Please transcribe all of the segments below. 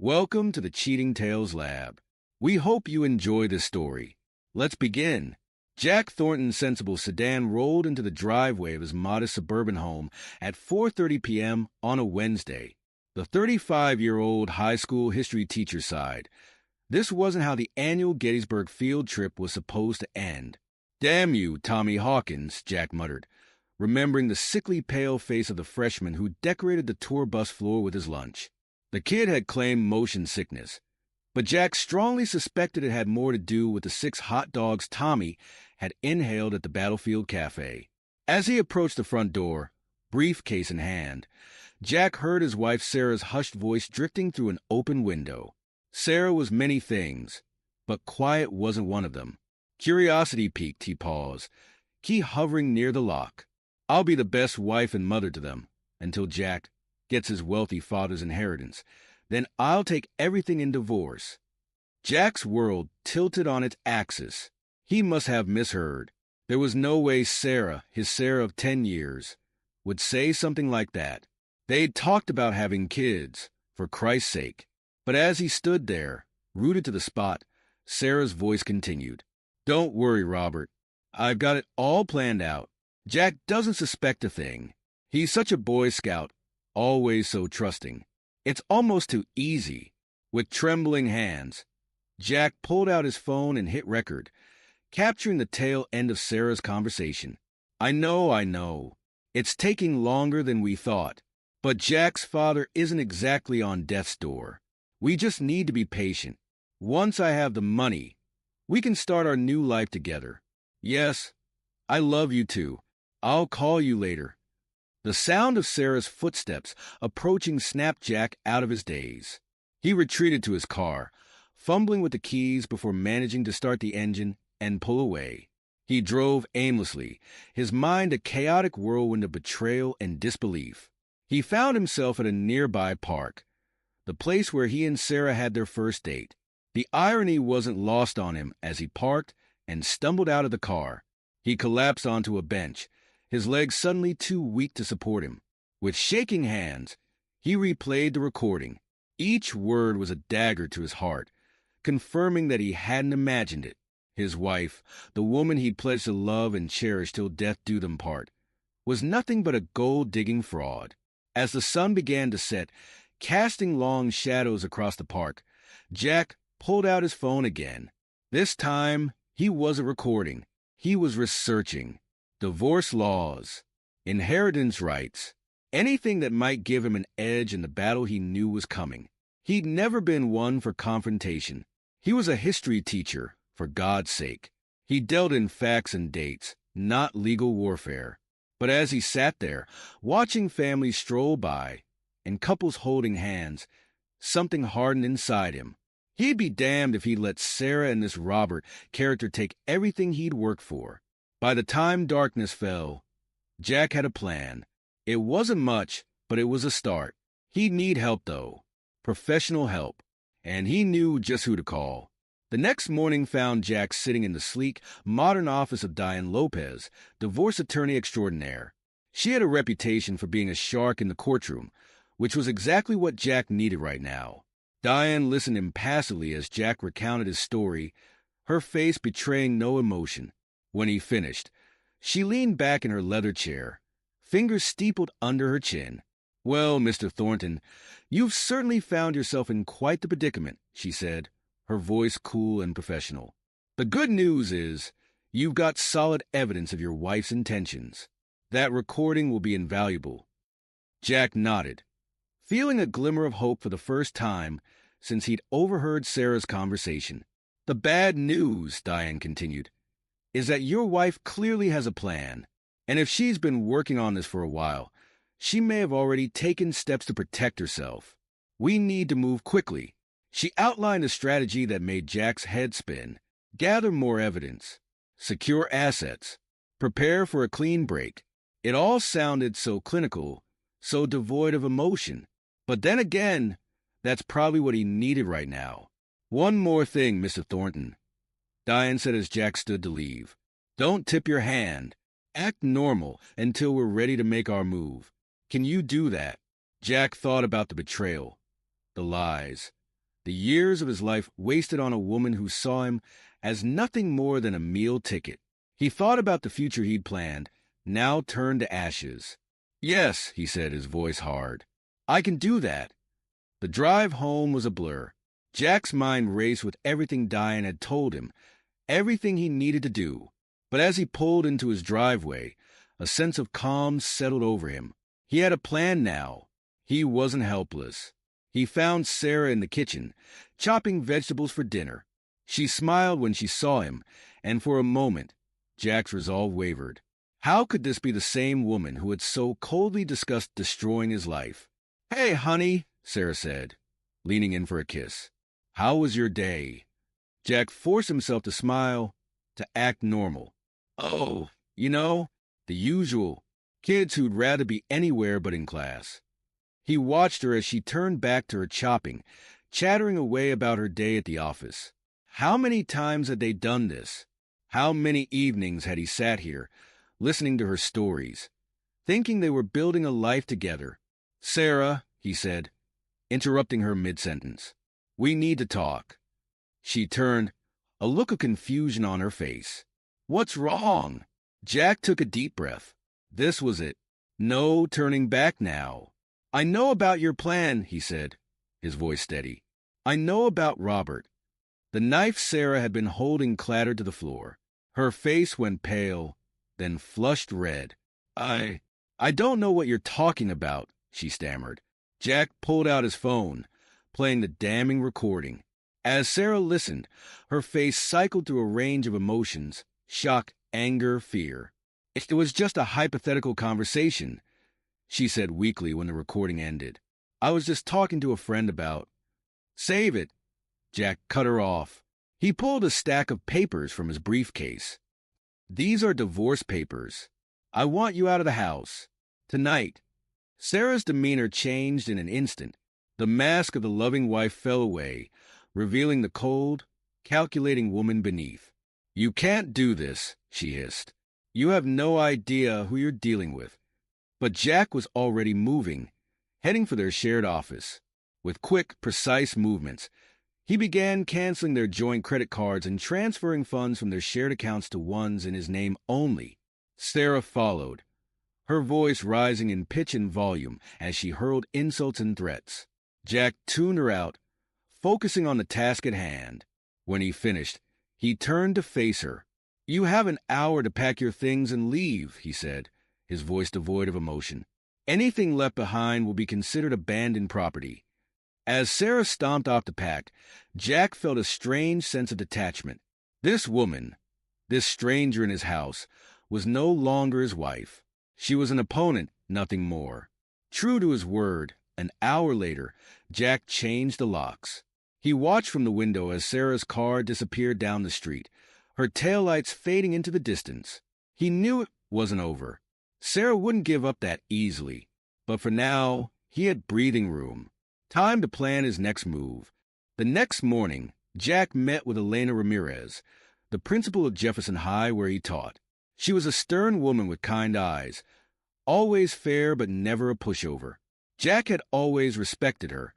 Welcome to the Cheating Tales Lab. We hope you enjoy this story. Let's begin. Jack Thornton's sensible sedan rolled into the driveway of his modest suburban home at 4:30 p.m. on a Wednesday. The 35-year-old high school history teacher sighed. This wasn't how the annual Gettysburg field trip was supposed to end. "Damn you, Tommy Hawkins," Jack muttered, remembering the sickly pale face of the freshman who decorated the tour bus floor with his lunch. The kid had claimed motion sickness, but Jack strongly suspected it had more to do with the 6 hot dogs Tommy had inhaled at the Battlefield Cafe. As he approached the front door, briefcase in hand, Jack heard his wife Sarah's hushed voice drifting through an open window. Sarah was many things, but quiet wasn't one of them. Curiosity piqued, he paused, key hovering near the lock. "I'll be the best wife and mother to them, until Jack gets his wealthy father's inheritance. Then I'll take everything in divorce." Jack's world tilted on its axis. He must have misheard. There was no way Sarah, his Sarah of 10 years, would say something like that. They'd talked about having kids, for Christ's sake. But as he stood there, rooted to the spot, Sarah's voice continued. "Don't worry, Robert. I've got it all planned out. Jack doesn't suspect a thing. He's such a Boy Scout, always so trusting. It's almost too easy." With trembling hands, Jack pulled out his phone and hit record, capturing the tail end of Sarah's conversation. I know. It's taking longer than we thought. But Jack's father isn't exactly on death's door. We just need to be patient. Once I have the money, we can start our new life together. Yes, I love you too. I'll call you later." The sound of Sarah's footsteps approaching snapped Jack out of his daze. He retreated to his car, fumbling with the keys before managing to start the engine and pull away. He drove aimlessly, his mind a chaotic whirlwind of betrayal and disbelief. He found himself at a nearby park, the place where he and Sarah had their first date. The irony wasn't lost on him as he parked and stumbled out of the car. He collapsed onto a bench, his legs suddenly too weak to support him. With shaking hands, he replayed the recording. Each word was a dagger to his heart, confirming that he hadn't imagined it. His wife, the woman he'd pledged to love and cherish till death do them part, was nothing but a gold-digging fraud. As the sun began to set, casting long shadows across the park, Jack pulled out his phone again. This time, he wasn't recording. He was researching. Divorce laws, inheritance rights, anything that might give him an edge in the battle he knew was coming. He'd never been one for confrontation. He was a history teacher, for God's sake. He dealt in facts and dates, not legal warfare. But as he sat there, watching families stroll by and couples holding hands, something hardened inside him. He'd be damned if he'd let Sarah and this Robert character take everything he'd worked for. By the time darkness fell, Jack had a plan. It wasn't much, but it was a start. He'd need help, though. Professional help. And he knew just who to call. The next morning found Jack sitting in the sleek, modern office of Diane Lopez, divorce attorney extraordinaire. She had a reputation for being a shark in the courtroom, which was exactly what Jack needed right now. Diane listened impassively as Jack recounted his story, her face betraying no emotion. When he finished, she leaned back in her leather chair, fingers steepled under her chin. "Well, Mr. Thornton, you've certainly found yourself in quite the predicament," she said, her voice cool and professional. "The good news is you've got solid evidence of your wife's intentions. That recording will be invaluable." Jack nodded, feeling a glimmer of hope for the first time since he'd overheard Sarah's conversation. "The bad news," Diane continued, "is that your wife clearly has a plan, and if she's been working on this for a while, she may have already taken steps to protect herself. We need to move quickly." She outlined a strategy that made Jack's head spin. Gather more evidence, secure assets, prepare for a clean break. It all sounded so clinical, so devoid of emotion. But then again, that's probably what he needed right now. "One more thing, Mr. Thornton," Diane said as Jack stood to leave. "Don't tip your hand. Act normal until we're ready to make our move. Can you do that?" Jack thought about the betrayal, the lies, The years of his life wasted on a woman who saw him as nothing more than a meal ticket. He thought about the future he'd planned, now turned to ashes. "Yes," he said, his voice hard. "I can do that." The drive home was a blur. Jack's mind raced with everything Diane had told him, everything he needed to do. But as he pulled into his driveway, a sense of calm settled over him. He had a plan now. He wasn't helpless. He found Sarah in the kitchen, chopping vegetables for dinner. She smiled when she saw him, and for a moment, Jack's resolve wavered. How could this be the same woman who had so coldly discussed destroying his life? "Hey, honey," Sarah said, leaning in for a kiss. "How was your day?" Jack forced himself to smile, to act normal. "Oh, the usual. Kids who'd rather be anywhere but in class." He watched her as she turned back to her chopping, chattering away about her day at the office. How many times had they done this? How many evenings had he sat here, listening to her stories, thinking they were building a life together? "Sarah," he said, interrupting her mid-sentence, "we need to talk." She turned, a look of confusion on her face. "What's wrong?" Jack took a deep breath. This was it. No turning back now. "I know about your plan," he said, his voice steady. "I know about Robert." The knife Sarah had been holding clattered to the floor. Her face went pale, then flushed red. I don't know what you're talking about," she stammered. Jack pulled out his phone, playing the damning recording. As Sarah listened, her face cycled through a range of emotions: shock, anger, fear. "It was just a hypothetical conversation," she said weakly when the recording ended. "I was just talking to a friend about—" "Save it," Jack cut her off. He pulled a stack of papers from his briefcase. "These are divorce papers. I want you out of the house. Tonight." Sarah's demeanor changed in an instant. The mask of the loving wife fell away, revealing the cold, calculating woman beneath. "You can't do this," she hissed. "You have no idea who you're dealing with." But Jack was already moving, heading for their shared office. With quick, precise movements, he began canceling their joint credit cards and transferring funds from their shared accounts to ones in his name only. Sarah followed, her voice rising in pitch and volume as she hurled insults and threats. Jack tuned her out, focusing on the task at hand. When he finished, he turned to face her. "You have an hour to pack your things and leave," he said, his voice devoid of emotion. "Anything left behind will be considered abandoned property." As Sarah stomped off to pack, Jack felt a strange sense of detachment. This woman, this stranger in his house, was no longer his wife. She was an opponent, nothing more. True to his word, an hour later, Jack changed the locks. He watched from the window as Sarah's car disappeared down the street, her taillights fading into the distance. He knew it wasn't over. Sarah wouldn't give up that easily. But for now, he had breathing room. Time to plan his next move. The next morning, Jack met with Elena Ramirez, the principal of Jefferson High where he taught. She was a stern woman with kind eyes, always fair but never a pushover. Jack had always respected her,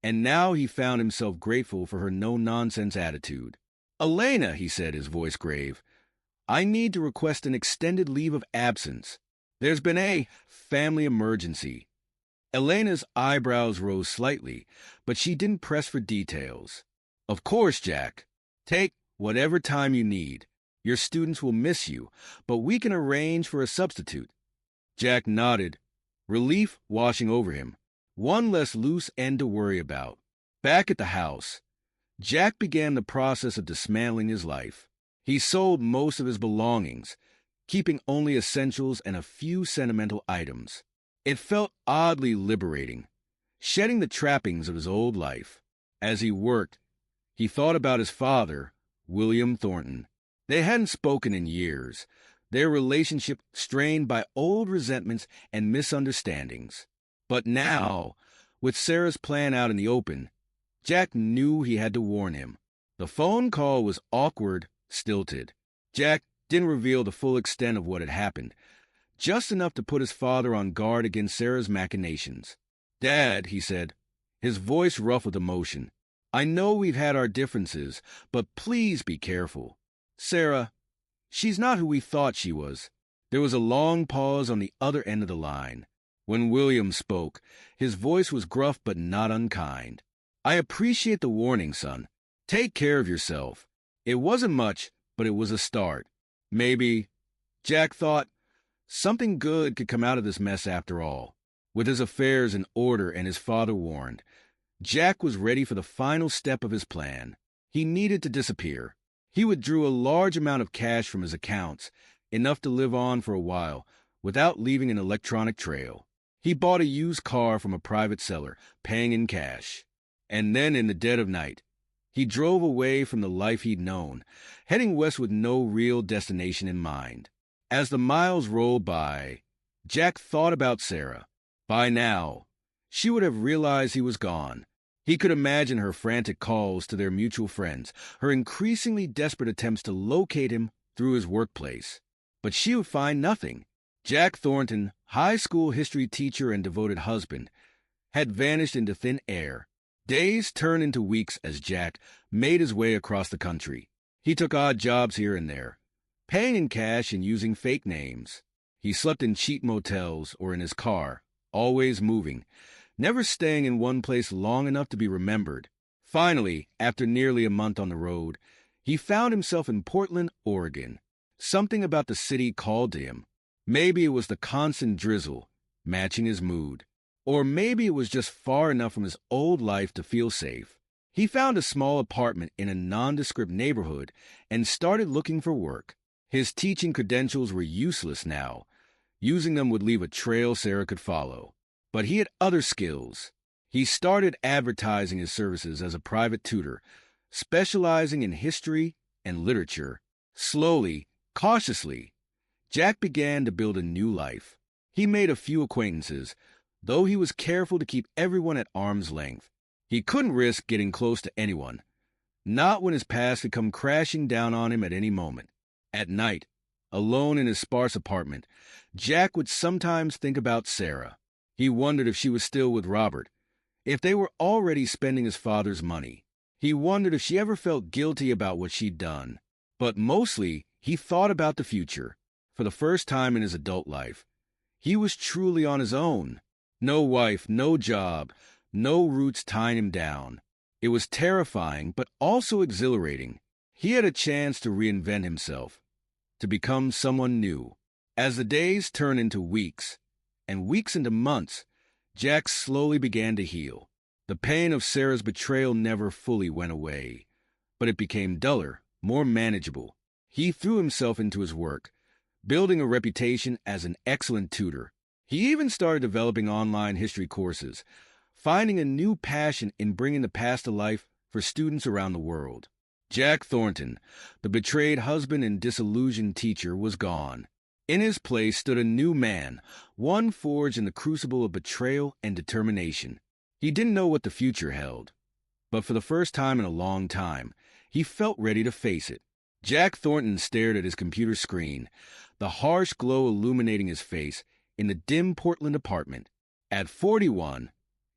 and now he found himself grateful for her no-nonsense attitude. "Elena," he said, his voice grave, "I need to request an extended leave of absence. There's been a family emergency." Elena's eyebrows rose slightly, but she didn't press for details. "Of course, Jack. Take whatever time you need. Your students will miss you, but we can arrange for a substitute." Jack nodded, relief washing over him. One less loose end to worry about. Back at the house, Jack began the process of dismantling his life. He sold most of his belongings, keeping only essentials and a few sentimental items. It felt oddly liberating, shedding the trappings of his old life. As he worked, he thought about his father, William Thornton. They hadn't spoken in years, their relationship strained by old resentments and misunderstandings. But now, with Sarah's plan out in the open, Jack knew he had to warn him. The phone call was awkward, stilted. Jack didn't reveal the full extent of what had happened, just enough to put his father on guard against Sarah's machinations. "Dad," he said, his voice rough with emotion, I know we've had our differences, but please be careful. Sarah, she's not who we thought she was." There was a long pause on the other end of the line. When William spoke, his voice was gruff but not unkind. "I appreciate the warning, son. Take care of yourself. It wasn't much, but it was a start. Maybe," Jack thought, "something good could come out of this mess after all." With his affairs in order and his father warned, Jack was ready for the final step of his plan. He needed to disappear. He withdrew a large amount of cash from his accounts, enough to live on for a while, without leaving an electronic trail. He bought a used car from a private seller, paying in cash. And then, in the dead of night, he drove away from the life he'd known, heading west with no real destination in mind. As the miles rolled by, Jack thought about Sarah. By now, she would have realized he was gone. He could imagine her frantic calls to their mutual friends, her increasingly desperate attempts to locate him through his workplace. But she would find nothing. Jack Thornton, high school history teacher and devoted husband, had vanished into thin air. Days turned into weeks as Jack made his way across the country. He took odd jobs here and there, paying in cash and using fake names. He slept in cheap motels or in his car, always moving, never staying in one place long enough to be remembered. Finally, after nearly a month on the road, he found himself in Portland, Oregon. Something about the city called to him. Maybe it was the constant drizzle, matching his mood. Or maybe it was just far enough from his old life to feel safe. He found a small apartment in a nondescript neighborhood and started looking for work. His teaching credentials were useless now. Using them would leave a trail Sarah could follow. But he had other skills. He started advertising his services as a private tutor, specializing in history and literature. Slowly, cautiously, Jack began to build a new life. He made a few acquaintances, though he was careful to keep everyone at arm's length. He couldn't risk getting close to anyone, not when his past could come crashing down on him at any moment. At night, alone in his sparse apartment, Jack would sometimes think about Sarah. He wondered if she was still with Robert, if they were already spending his father's money. He wondered if she ever felt guilty about what she'd done. But mostly, he thought about the future. For the first time in his adult life, he was truly on his own. No wife, no job, no roots tying him down. It was terrifying, but also exhilarating. He had a chance to reinvent himself, to become someone new. As the days turned into weeks, and weeks into months, Jack slowly began to heal. The pain of Sarah's betrayal never fully went away, but it became duller, more manageable. He threw himself into his work, building a reputation as an excellent tutor. He even started developing online history courses, finding a new passion in bringing the past to life for students around the world. Jack Thornton, the betrayed husband and disillusioned teacher, was gone. In his place stood a new man, one forged in the crucible of betrayal and determination. He didn't know what the future held, but for the first time in a long time, he felt ready to face it. Jack Thornton stared at his computer screen, the harsh glow illuminating his face in the dim Portland apartment. At 41,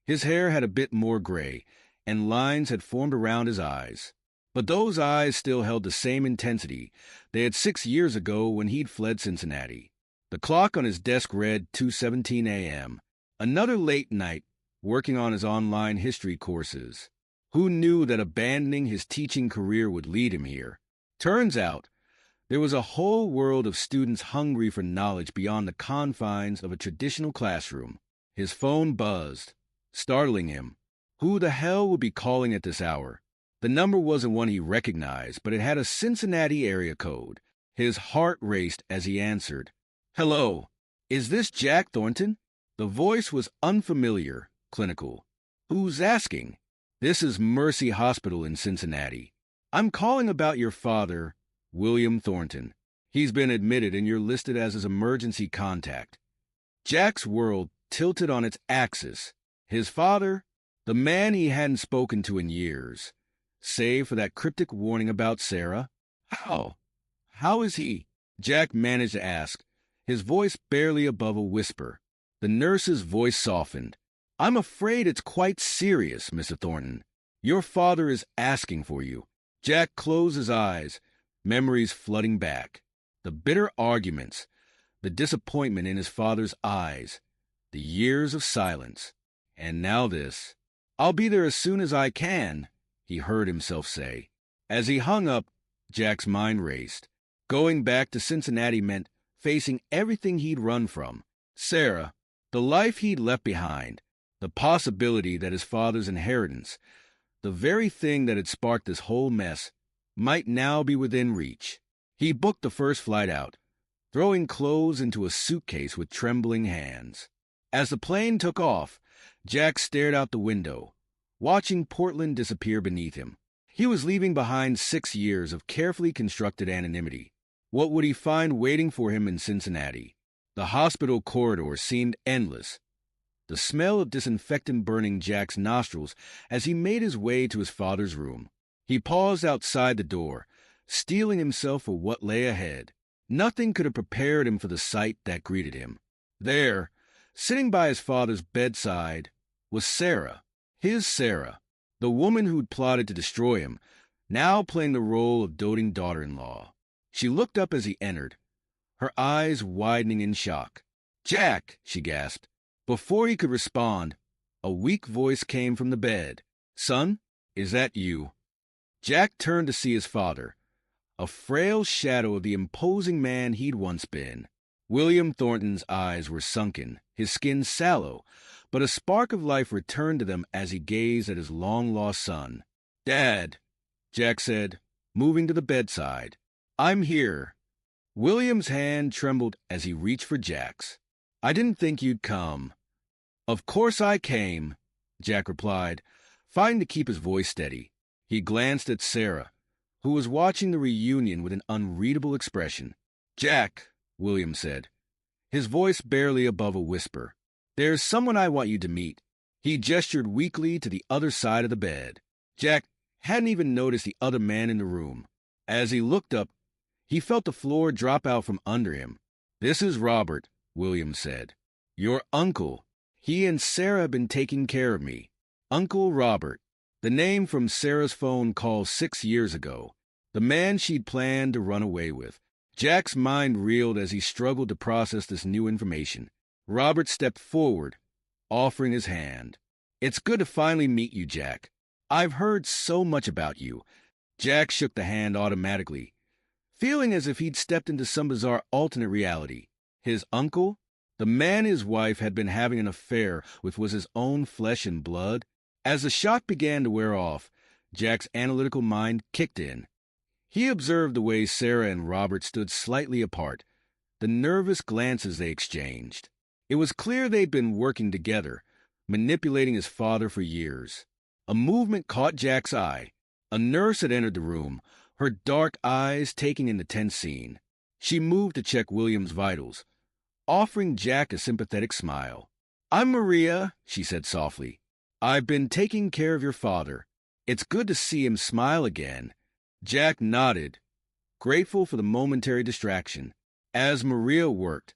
his hair had a bit more gray, and lines had formed around his eyes. But those eyes still held the same intensity they had 6 years ago when he'd fled Cincinnati. The clock on his desk read 2:17 a.m. Another late night, working on his online history courses. Who knew that abandoning his teaching career would lead him here? Turns out, there was a whole world of students hungry for knowledge beyond the confines of a traditional classroom. His phone buzzed, startling him. Who the hell would be calling at this hour? The number wasn't one he recognized, but it had a Cincinnati area code. His heart raced as he answered. "Hello, is this Jack Thornton?" The voice was unfamiliar, clinical. "Who's asking?" "This is Mercy Hospital in Cincinnati. I'm calling about your father, William Thornton. He's been admitted and you're listed as his emergency contact." Jack's world tilted on its axis. His father, the man he hadn't spoken to in years, save for that cryptic warning about Sarah. How is he?" Jack managed to ask, his voice barely above a whisper. The nurse's voice softened. "I'm afraid it's quite serious, Mr. Thornton. Your father is asking for you." Jack closed his eyes, memories flooding back. The bitter arguments, the disappointment in his father's eyes, the years of silence. And now this. "I'll be there as soon as I can," he heard himself say. As he hung up, Jack's mind raced. Going back to Cincinnati meant facing everything he'd run from. Sarah, the life he'd left behind, the possibility that his father's inheritance, the very thing that had sparked this whole mess, might now be within reach. He booked the first flight out, throwing clothes into a suitcase with trembling hands. As the plane took off, Jack stared out the window, watching Portland disappear beneath him. He was leaving behind 6 years of carefully constructed anonymity. What would he find waiting for him in Cincinnati? The hospital corridor seemed endless. The smell of disinfectant burning Jack's nostrils as he made his way to his father's room. He paused outside the door, steeling himself for what lay ahead. Nothing could have prepared him for the sight that greeted him. There, sitting by his father's bedside, was Sarah, his Sarah, the woman who'd plotted to destroy him, now playing the role of doting daughter-in-law. She looked up as he entered, her eyes widening in shock. "Jack!" she gasped. Before he could respond, a weak voice came from the bed. "Son, is that you?" Jack turned to see his father, a frail shadow of the imposing man he'd once been. William Thornton's eyes were sunken, his skin sallow, but a spark of life returned to them as he gazed at his long-lost son. "Dad," Jack said, moving to the bedside. "I'm here." William's hand trembled as he reached for Jack's. "I didn't think you'd come." "Of course I came," Jack replied, fighting to keep his voice steady. He glanced at Sarah, who was watching the reunion with an unreadable expression. "Jack," William said, his voice barely above a whisper, "there's someone I want you to meet." He gestured weakly to the other side of the bed. Jack hadn't even noticed the other man in the room. As he looked up, he felt the floor drop out from under him. "This is Robert," William said. "Your uncle. He and Sarah have been taking care of me. Uncle Robert." The name from Sarah's phone call 6 years ago. The man she'd planned to run away with. Jack's mind reeled as he struggled to process this new information. Robert stepped forward, offering his hand. "It's good to finally meet you, Jack. I've heard so much about you." Jack shook the hand automatically, feeling as if he'd stepped into some bizarre alternate reality. His uncle, the man his wife had been having an affair with, was his own flesh and blood. As the shock began to wear off, Jack's analytical mind kicked in. He observed the way Sarah and Robert stood slightly apart, the nervous glances they exchanged. It was clear they'd been working together, manipulating his father for years. A movement caught Jack's eye. A nurse had entered the room, her dark eyes taking in the tense scene. She moved to check William's vitals, offering Jack a sympathetic smile. "I'm Maria," she said softly. "I've been taking care of your father. It's good to see him smile again." Jack nodded, grateful for the momentary distraction. As Maria worked,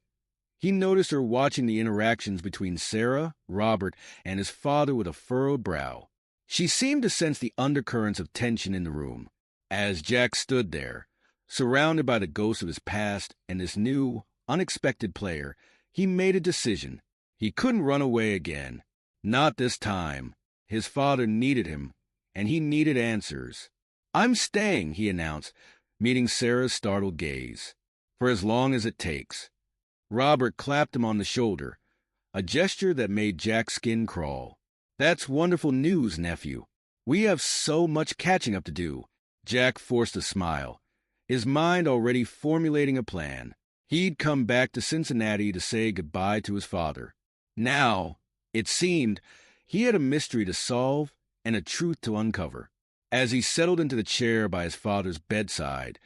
he noticed her watching the interactions between Sarah, Robert, and his father with a furrowed brow. She seemed to sense the undercurrents of tension in the room. As Jack stood there, surrounded by the ghosts of his past and this new, unexpected player, he made a decision. He couldn't run away again. Not this time. His father needed him, and he needed answers. "I'm staying," he announced, meeting Sarah's startled gaze. "For as long as it takes." Robert clapped him on the shoulder, a gesture that made Jack's skin crawl. "That's wonderful news, nephew. We have so much catching up to do." Jack forced a smile, his mind already formulating a plan. He'd come back to Cincinnati to say goodbye to his father. Now, it seemed, he had a mystery to solve and a truth to uncover. As he settled into the chair by his father's bedside,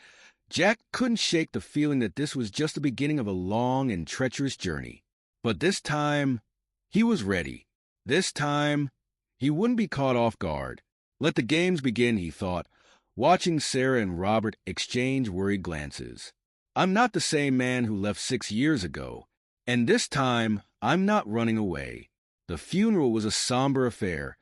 Jack couldn't shake the feeling that this was just the beginning of a long and treacherous journey. But this time, he was ready. This time, he wouldn't be caught off guard. Let the games begin, he thought, watching Sarah and Robert exchange worried glances. "I'm not the same man who left 6 years ago, and this time, I'm not running away." The funeral was a somber affair,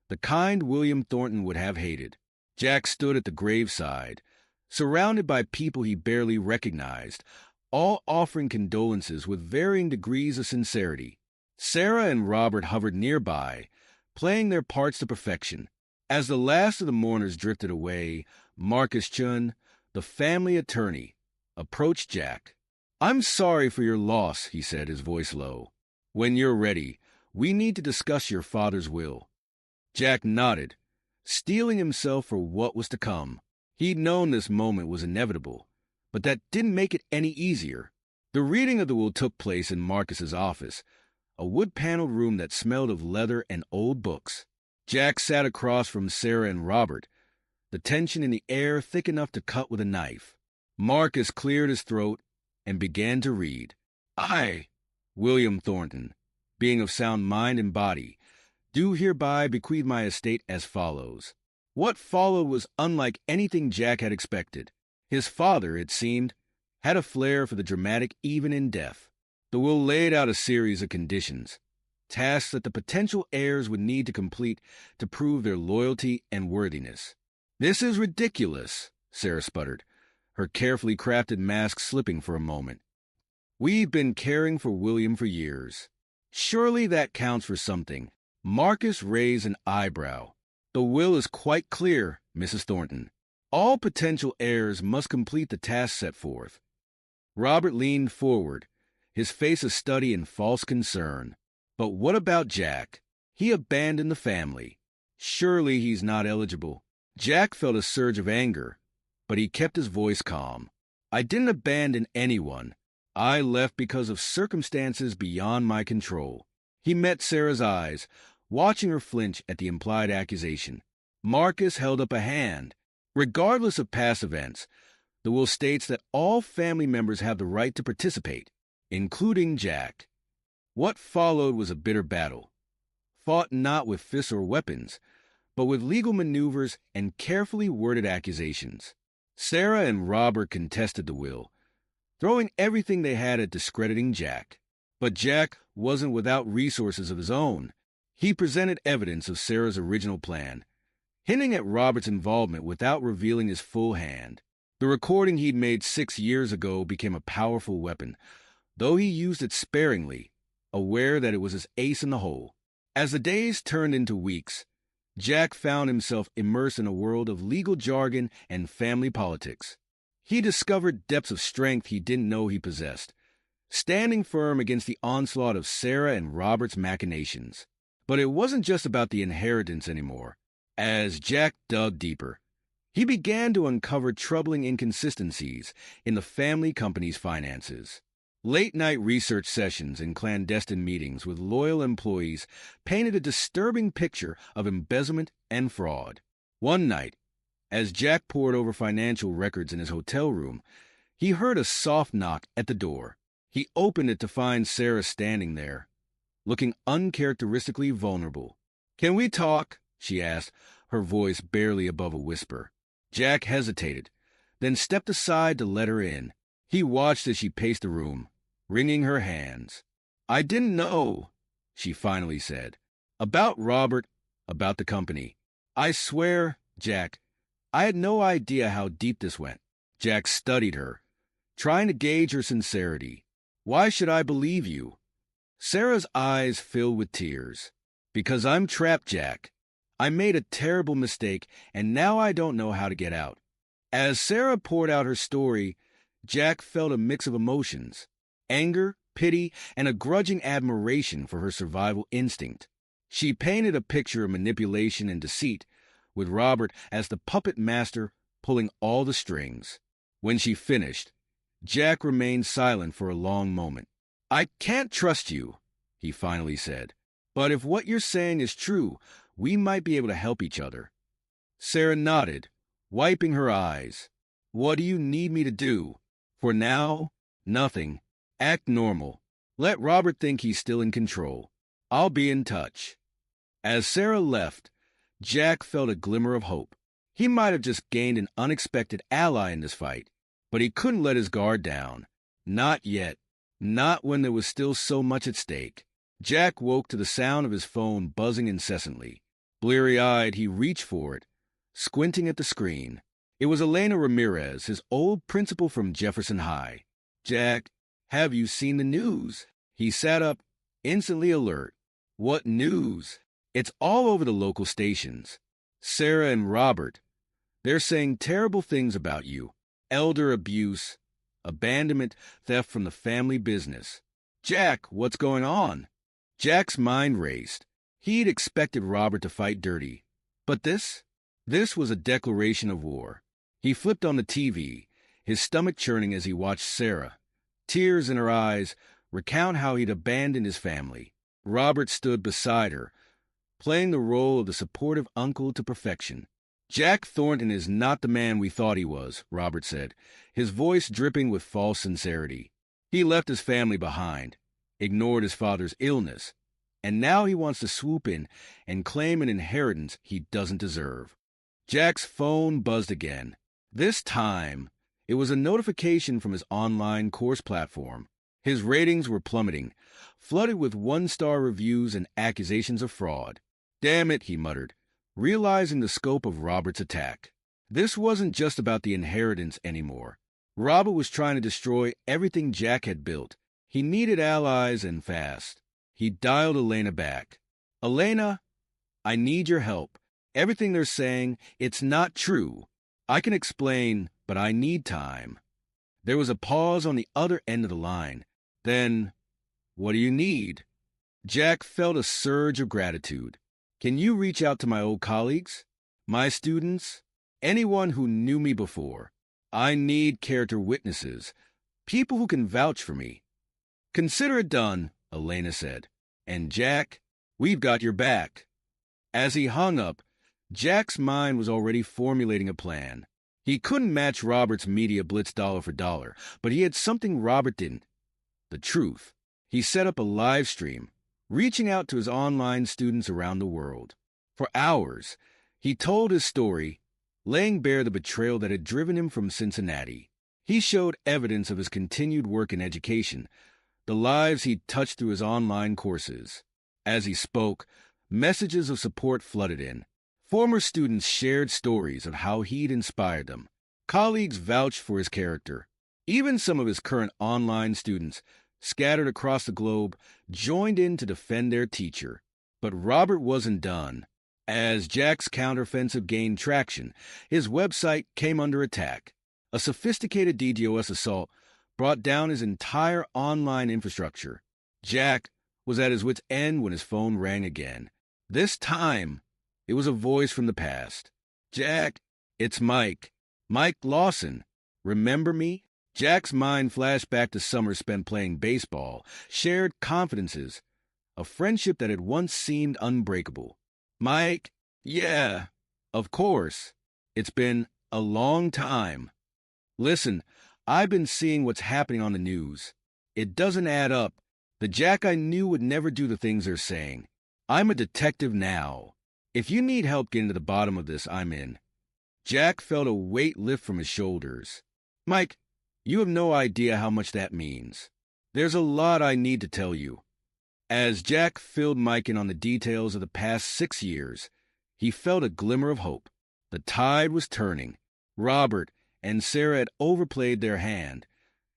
the kind William Thornton would have hated. Jack stood at the graveside, surrounded by people he barely recognized, all offering condolences with varying degrees of sincerity. Sarah and Robert hovered nearby, playing their parts to perfection. As the last of the mourners drifted away, Marcus Chun, the family attorney, approached Jack. "I'm sorry for your loss," he said, his voice low. "When you're ready, we need to discuss your father's will." Jack nodded, steeling himself for what was to come. He'd known this moment was inevitable, but that didn't make it any easier. The reading of the will took place in Marcus's office, a wood-paneled room that smelled of leather and old books. Jack sat across from Sarah and Robert, the tension in the air thick enough to cut with a knife. Marcus cleared his throat and began to read. "I, William Thornton, being of sound mind and body, do hereby bequeath my estate as follows." What followed was unlike anything Jack had expected. His father, it seemed, had a flair for the dramatic even in death. The will laid out a series of conditions, tasks that the potential heirs would need to complete to prove their loyalty and worthiness. "This is ridiculous," Sarah sputtered, her carefully crafted mask slipping for a moment. "We've been caring for William for years. Surely that counts for something." Marcus raised an eyebrow. "The will is quite clear, Mrs. Thornton. All potential heirs must complete the task set forth." Robert leaned forward, his face a study in false concern. "But what about Jack? He abandoned the family. Surely he's not eligible." Jack felt a surge of anger, but he kept his voice calm. "I didn't abandon anyone. I left because of circumstances beyond my control." He met Sarah's eyes, watching her flinch at the implied accusation. Marcus held up a hand. "Regardless of past events, the will states that all family members have the right to participate, including Jack." What followed was a bitter battle, fought not with fists or weapons, but with legal maneuvers and carefully worded accusations. Sarah and Robert contested the will, throwing everything they had at discrediting Jack. But Jack wasn't without resources of his own. He presented evidence of Sarah's original plan, hinting at Robert's involvement without revealing his full hand. The recording he'd made 6 years ago became a powerful weapon, though he used it sparingly, aware that it was his ace in the hole. As the days turned into weeks, Jack found himself immersed in a world of legal jargon and family politics. He discovered depths of strength he didn't know he possessed, standing firm against the onslaught of Sarah and Robert's machinations. But it wasn't just about the inheritance anymore. As Jack dug deeper, he began to uncover troubling inconsistencies in the family company's finances. Late-night research sessions and clandestine meetings with loyal employees painted a disturbing picture of embezzlement and fraud. One night, as Jack pored over financial records in his hotel room, he heard a soft knock at the door. He opened it to find Sarah standing there, looking uncharacteristically vulnerable. "Can we talk?" she asked, her voice barely above a whisper. Jack hesitated, then stepped aside to let her in. He watched as she paced the room, wringing her hands. "I didn't know," she finally said. "About Robert, about the company. I swear, Jack, I had no idea how deep this went." Jack studied her, trying to gauge her sincerity. "Why should I believe you?" Sarah's eyes filled with tears. "Because I'm trapped, Jack. I made a terrible mistake, and now I don't know how to get out." As Sarah poured out her story, Jack felt a mix of emotions: anger, pity, and a grudging admiration for her survival instinct. She painted a picture of manipulation and deceit, with Robert as the puppet master pulling all the strings. When she finished, Jack remained silent for a long moment. "I can't trust you," he finally said. "But if what you're saying is true, we might be able to help each other." Sarah nodded, wiping her eyes. "What do you need me to do?" "For now, nothing. Act normal. Let Robert think he's still in control. I'll be in touch." As Sarah left, Jack felt a glimmer of hope. He might have just gained an unexpected ally in this fight, but he couldn't let his guard down. Not yet. Not when there was still so much at stake. Jack woke to the sound of his phone buzzing incessantly. Bleary-eyed, he reached for it, squinting at the screen. It was Elena Ramirez, his old principal from Jefferson High. "Jack, have you seen the news?" He sat up, instantly alert. "What news?" "It's all over the local stations. Sarah and Robert, they're saying terrible things about you. Elder abuse, abandonment, theft from the family business." "Jack, what's going on?" Jack's mind raced. He'd expected Robert to fight dirty. But this was a declaration of war. He flipped on the TV, his stomach churning as he watched Sarah, tears in her eyes, recount how he'd abandoned his family. Robert stood beside her, playing the role of the supportive uncle to perfection. "Jack Thornton is not the man we thought he was," Robert said, his voice dripping with false sincerity. "He left his family behind, ignored his father's illness, and now he wants to swoop in and claim an inheritance he doesn't deserve." Jack's phone buzzed again. This time, it was a notification from his online course platform. His ratings were plummeting, flooded with one-star reviews and accusations of fraud. "Damn it," he muttered, realizing the scope of Robert's attack. This wasn't just about the inheritance anymore. Robert was trying to destroy everything Jack had built. He needed allies and fast. He dialed Elena back. "Elena, I need your help. Everything they're saying, it's not true. I can explain, but I need time." There was a pause on the other end of the line. Then, "What do you need?" Jack felt a surge of gratitude. "Can you reach out to my old colleagues, my students, anyone who knew me before? I need character witnesses, people who can vouch for me." "Consider it done," Elena said. "And Jack, we've got your back." As he hung up, Jack's mind was already formulating a plan. He couldn't match Robert's media blitz dollar for dollar, but he had something Robert didn't: the truth. He set up a live stream, reaching out to his online students around the world. For hours, he told his story, laying bare the betrayal that had driven him from Cincinnati. He showed evidence of his continued work in education, the lives he'd touched through his online courses. As he spoke, messages of support flooded in. Former students shared stories of how he'd inspired them. Colleagues vouched for his character. Even some of his current online students, scattered across the globe, joined in to defend their teacher. But Robert wasn't done. As Jack's counteroffensive gained traction, his website came under attack. A sophisticated DDoS assault brought down his entire online infrastructure. Jack was at his wit's end when his phone rang again. This time, it was a voice from the past. "Jack, it's Mike. Mike Lawson. Remember me?" Jack's mind flashed back to summers spent playing baseball, shared confidences, a friendship that had once seemed unbreakable. "Mike, yeah, of course. It's been a long time. Listen, I've been seeing what's happening on the news. It doesn't add up. The Jack I knew would never do the things they're saying. I'm a detective now. If you need help getting to the bottom of this, I'm in." Jack felt a weight lift from his shoulders. "Mike, you have no idea how much that means. There's a lot I need to tell you." As Jack filled Mike in on the details of the past 6 years, he felt a glimmer of hope. The tide was turning. Robert and Sarah had overplayed their hand,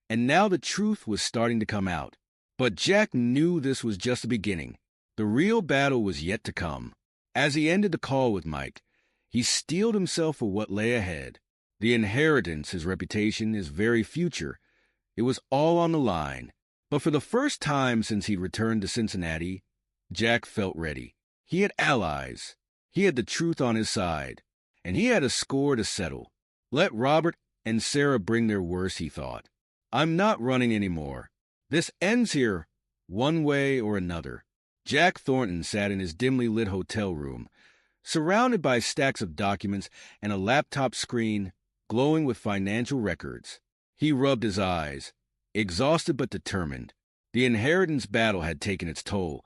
and now the truth was starting to come out. But Jack knew this was just the beginning. The real battle was yet to come. As he ended the call with Mike, he steeled himself for what lay ahead. The inheritance, his reputation, his very future. It was all on the line. But for the first time since he'd returned to Cincinnati, Jack felt ready. He had allies. He had the truth on his side. And he had a score to settle. Let Robert and Sarah bring their worst, he thought. "I'm not running anymore. This ends here, one way or another." Jack Thornton sat in his dimly lit hotel room, surrounded by stacks of documents and a laptop screen glowing with financial records. He rubbed his eyes, exhausted but determined. The inheritance battle had taken its toll,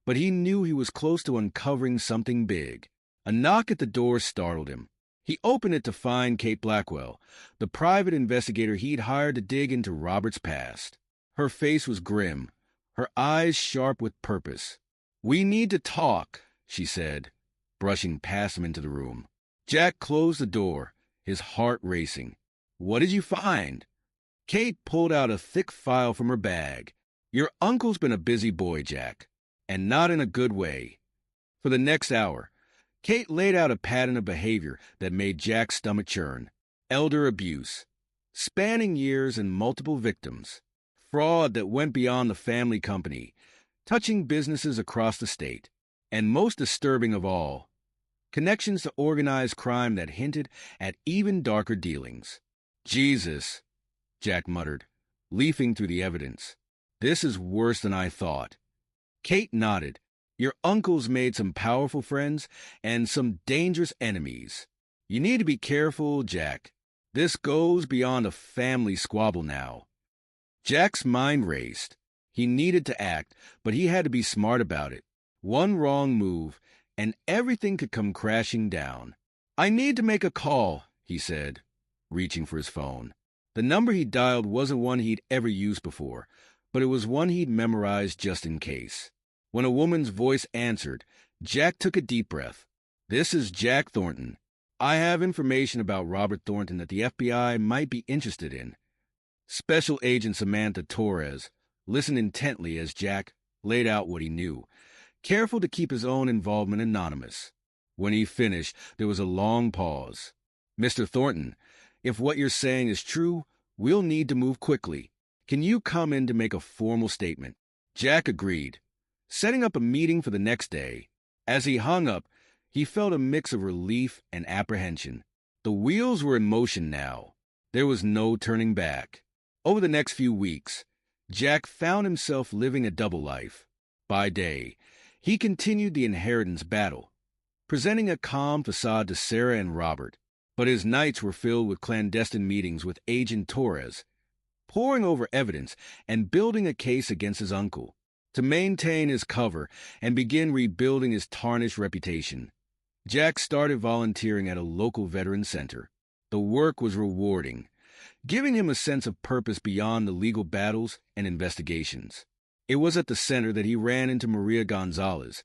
but he knew he was close to uncovering something big. A knock at the door startled him. He opened it to find Kate Blackwell, the private investigator he'd hired to dig into Robert's past. Her face was grim, her eyes sharp with purpose. "We need to talk," she said. brushing past him into the room. Jack closed the door, his heart racing. "What did you find?" Kate pulled out a thick file from her bag. "Your uncle's been a busy boy, Jack, and not in a good way." For the next hour, Kate laid out a pattern of behavior that made Jack's stomach churn. Elder abuse, spanning years and multiple victims, fraud that went beyond the family company, touching businesses across the state, and most disturbing of all, connections to organized crime that hinted at even darker dealings. "Jesus," Jack muttered, leafing through the evidence. "This is worse than I thought." Kate nodded. "Your uncle's made some powerful friends and some dangerous enemies. You need to be careful, Jack. This goes beyond a family squabble now." Jack's mind raced. He needed to act, but he had to be smart about it. One wrong move, and everything could come crashing down. "I need to make a call," he said, reaching for his phone. The number he dialed wasn't one he'd ever used before, but it was one he'd memorized just in case. When a woman's voice answered, Jack took a deep breath. "This is Jack Thornton. I have information about Robert Thornton that the FBI might be interested in." Special Agent Samantha Torres listened intently as Jack laid out what he knew, careful to keep his own involvement anonymous. When he finished, there was a long pause. "Mr. Thornton, if what you're saying is true, we'll need to move quickly. Can you come in to make a formal statement?" Jack agreed, setting up a meeting for the next day. As he hung up, he felt a mix of relief and apprehension. The wheels were in motion now. There was no turning back. Over the next few weeks, Jack found himself living a double life. By day, he continued the inheritance battle, presenting a calm facade to Sarah and Robert, but his nights were filled with clandestine meetings with Agent Torres, poring over evidence and building a case against his uncle, to maintain his cover and begin rebuilding his tarnished reputation. Jack started volunteering at a local veteran center. The work was rewarding, giving him a sense of purpose beyond the legal battles and investigations. It was at the center that he ran into Maria Gonzalez,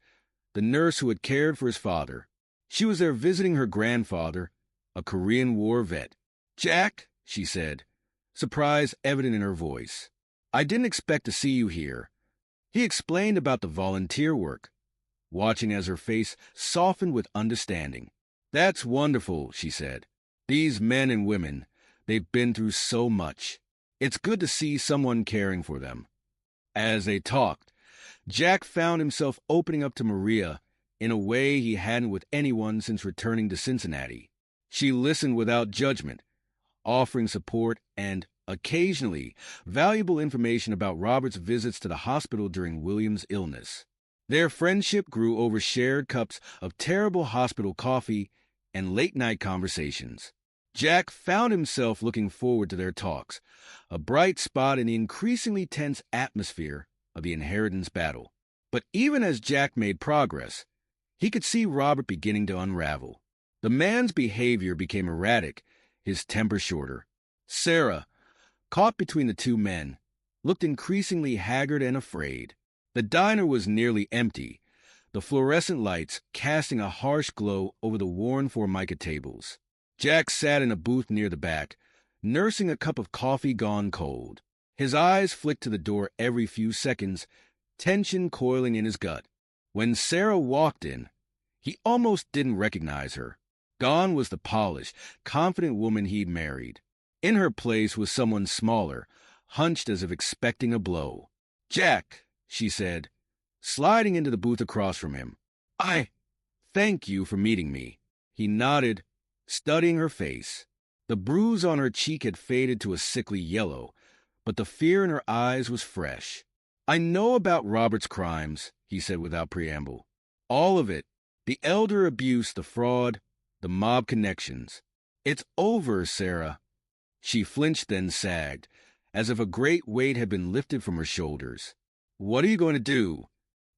the nurse who had cared for his father. She was there visiting her grandfather, a Korean War vet. "Jack," she said, surprise evident in her voice, "I didn't expect to see you here." He explained about the volunteer work, watching as her face softened with understanding. "That's wonderful," she said. "These men and women, they've been through so much. It's good to see someone caring for them." As they talked, Jack found himself opening up to Maria in a way he hadn't with anyone since returning to Cincinnati. She listened without judgment, offering support and, occasionally, valuable information about Robert's visits to the hospital during William's illness. Their friendship grew over shared cups of terrible hospital coffee and late-night conversations. Jack found himself looking forward to their talks, a bright spot in the increasingly tense atmosphere of the inheritance battle. But even as Jack made progress, he could see Robert beginning to unravel. The man's behavior became erratic, his temper shorter. Sarah, caught between the two men, looked increasingly haggard and afraid. The diner was nearly empty, the fluorescent lights casting a harsh glow over the worn Formica tables. Jack sat in a booth near the back, nursing a cup of coffee gone cold. His eyes flicked to the door every few seconds, tension coiling in his gut. When Sarah walked in, he almost didn't recognize her. Gone was the polished, confident woman he'd married. In her place was someone smaller, hunched as if expecting a blow. "Jack," she said, sliding into the booth across from him. "I thank you for meeting me." He nodded, studying her face. The bruise on her cheek had faded to a sickly yellow, but the fear in her eyes was fresh. "I know about Robert's crimes," he said without preamble. "All of it. The elder abuse, the fraud, the mob connections. It's over, Sarah." She flinched, then sagged, as if a great weight had been lifted from her shoulders. "What are you going to do?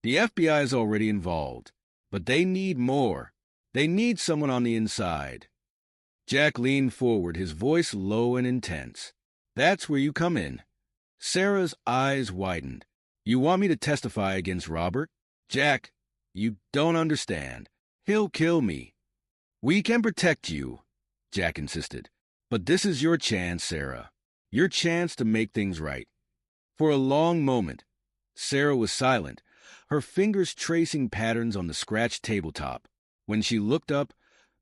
The FBI is already involved, but they need more. They need someone on the inside." Jack leaned forward, his voice low and intense. "That's where you come in." Sarah's eyes widened. "You want me to testify against Robert?" "Jack, you don't understand." He'll kill me. We can protect you, Jack insisted. But this is your chance, Sarah. Your chance to make things right. For a long moment, Sarah was silent, her fingers tracing patterns on the scratched tabletop. When she looked up,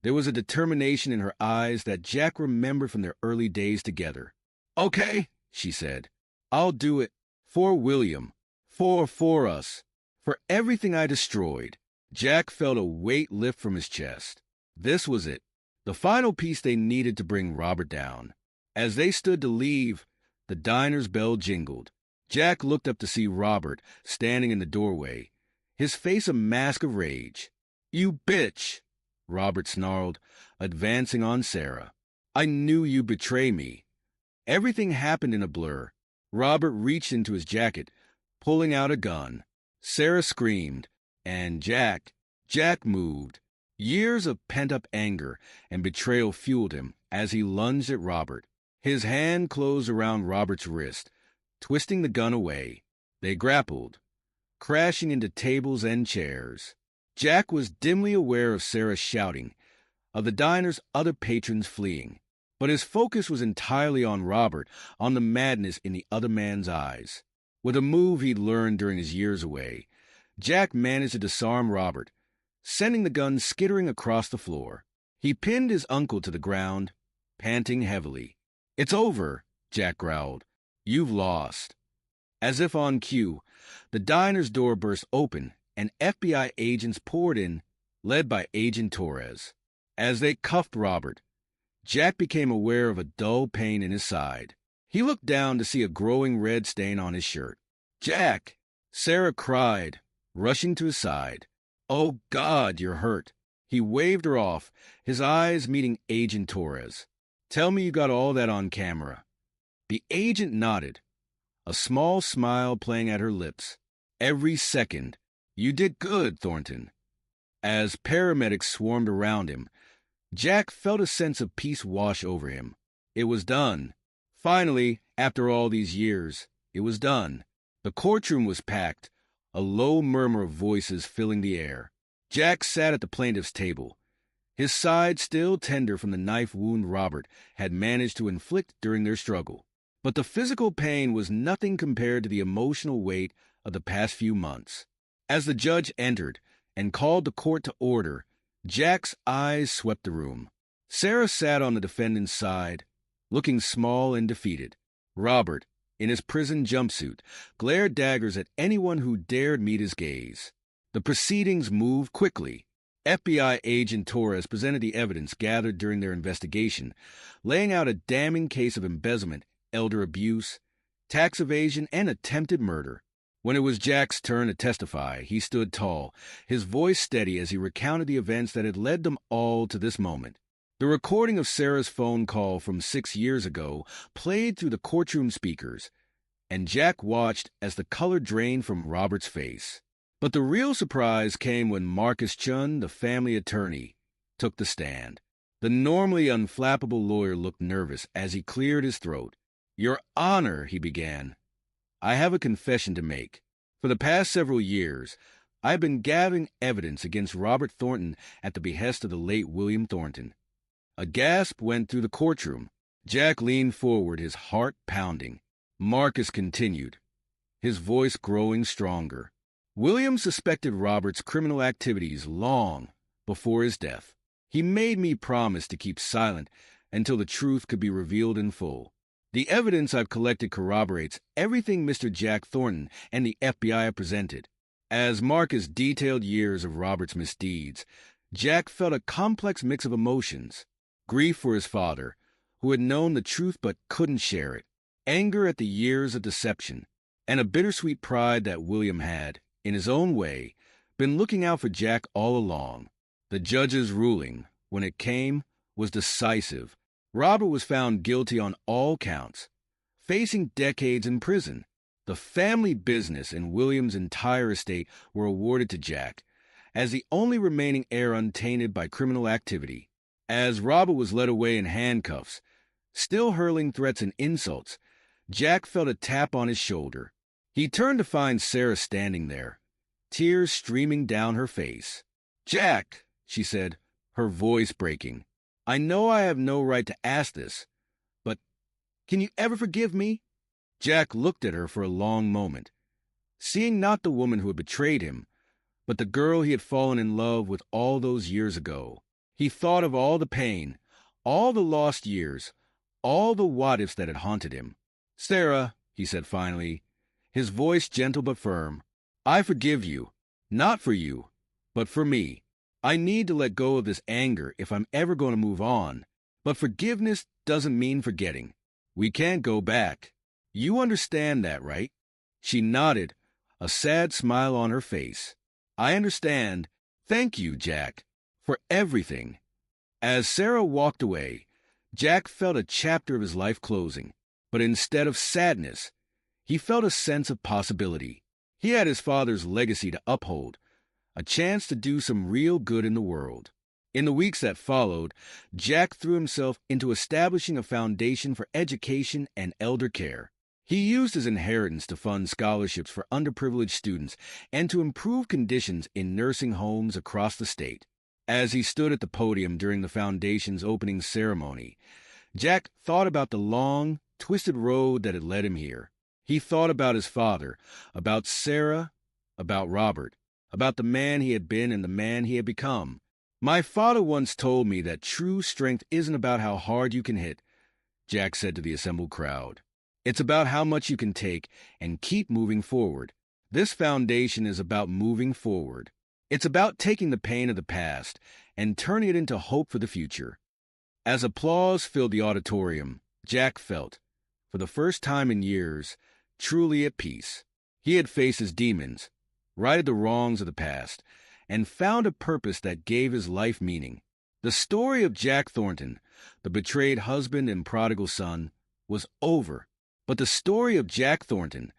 there was a determination in her eyes that Jack remembered from their early days together. Okay, she said. I'll do it. For William. For us. For everything I destroyed. Jack felt a weight lift from his chest. This was it. The final piece they needed to bring Robert down. As they stood to leave, the diner's bell jingled. Jack looked up to see Robert standing in the doorway, his face a mask of rage. You bitch, Robert snarled, advancing on Sarah. I knew you'd betray me. Everything happened in a blur. Robert reached into his jacket, pulling out a gun. Sarah screamed, and Jack moved. Years of pent-up anger and betrayal fueled him as he lunged at Robert. His hand closed around Robert's wrist, twisting the gun away. They grappled, crashing into tables and chairs. Jack was dimly aware of Sarah shouting, of the diner's other patrons fleeing, but his focus was entirely on Robert, on the madness in the other man's eyes. With a move he'd learned during his years away, Jack managed to disarm Robert, sending the gun skittering across the floor. He pinned his uncle to the ground, panting heavily. It's over, Jack growled. You've lost. As if on cue, the diner's door burst open, and FBI agents poured in, led by Agent Torres. As they cuffed Robert, Jack became aware of a dull pain in his side. He looked down to see a growing red stain on his shirt. Jack! Sarah cried, rushing to his side. Oh, God, you're hurt. He waved her off, his eyes meeting Agent Torres. Tell me you got all that on camera. The agent nodded, a small smile playing at her lips. Every second. You did good, Thornton. As paramedics swarmed around him, Jack felt a sense of peace wash over him. It was done. Finally, after all these years, it was done. The courtroom was packed, a low murmur of voices filling the air. Jack sat at the plaintiff's table, his side still tender from the knife wound Robert had managed to inflict during their struggle. But the physical pain was nothing compared to the emotional weight of the past few months. As the judge entered and called the court to order, Jack's eyes swept the room. Sarah sat on the defendant's side, looking small and defeated. Robert, in his prison jumpsuit, glared daggers at anyone who dared meet his gaze. The proceedings moved quickly. FBI agent Torres presented the evidence gathered during their investigation, laying out a damning case of embezzlement, elder abuse, tax evasion, and attempted murder. When it was Jack's turn to testify, he stood tall, his voice steady as he recounted the events that had led them all to this moment. The recording of Sarah's phone call from 6 years ago played through the courtroom speakers, and Jack watched as the color drained from Robert's face. But the real surprise came when Marcus Chun, the family attorney, took the stand. The normally unflappable lawyer looked nervous as he cleared his throat. Your Honor, he began, I have a confession to make. For the past several years, I've been gathering evidence against Robert Thornton at the behest of the late William Thornton. A gasp went through the courtroom. Jack leaned forward, his heart pounding. Marcus continued, his voice growing stronger. William suspected Robert's criminal activities long before his death. He made me promise to keep silent until the truth could be revealed in full. The evidence I've collected corroborates everything Mr. Jack Thornton and the FBI have presented. As Marcus detailed years of Robert's misdeeds, Jack felt a complex mix of emotions. Grief for his father, who had known the truth but couldn't share it. Anger at the years of deception. And a bittersweet pride that William had, in his own way, been looking out for Jack all along. The judge's ruling, when it came, was decisive. Robert was found guilty on all counts, facing decades in prison. The family business and William's entire estate were awarded to Jack, as the only remaining heir untainted by criminal activity. As Robert was led away in handcuffs, still hurling threats and insults, Jack felt a tap on his shoulder. He turned to find Sarah standing there, tears streaming down her face. Jack, she said, her voice breaking. "I know I have no right to ask this, but can you ever forgive me?" Jack looked at her for a long moment, seeing not the woman who had betrayed him, but the girl he had fallen in love with all those years ago. He thought of all the pain, all the lost years, all the what-ifs that had haunted him. "Sarah," he said finally, his voice gentle but firm, "I forgive you, not for you, but for me. I need to let go of this anger if I'm ever going to move on, but forgiveness doesn't mean forgetting. We can't go back. You understand that, right?" She nodded, a sad smile on her face. "I understand. Thank you, Jack, for everything." As Sarah walked away, Jack felt a chapter of his life closing, but instead of sadness, he felt a sense of possibility. He had his father's legacy to uphold, a chance to do some real good in the world. In the weeks that followed, Jack threw himself into establishing a foundation for education and elder care. He used his inheritance to fund scholarships for underprivileged students and to improve conditions in nursing homes across the state. As he stood at the podium during the foundation's opening ceremony, Jack thought about the long, twisted road that had led him here. He thought about his father, about Sarah, about Robert, about the man he had been and the man he had become. "My father once told me that true strength isn't about how hard you can hit," Jack said to the assembled crowd. "It's about how much you can take and keep moving forward. This foundation is about moving forward. It's about taking the pain of the past and turning it into hope for the future." As applause filled the auditorium, Jack felt, for the first time in years, truly at peace. He had faced his demons, righted the wrongs of the past, and found a purpose that gave his life meaning. The story of Jack Thornton, the betrayed husband and prodigal son, was over. But the story of Jack Thornton,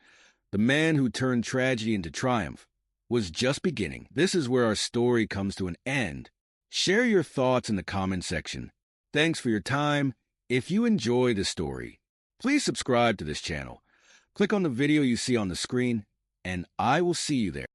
the man who turned tragedy into triumph, was just beginning. This is where our story comes to an end. Share your thoughts in the comment section. Thanks for your time. If you enjoy this story, please subscribe to this channel. Click on the video you see on the screen, and I will see you there.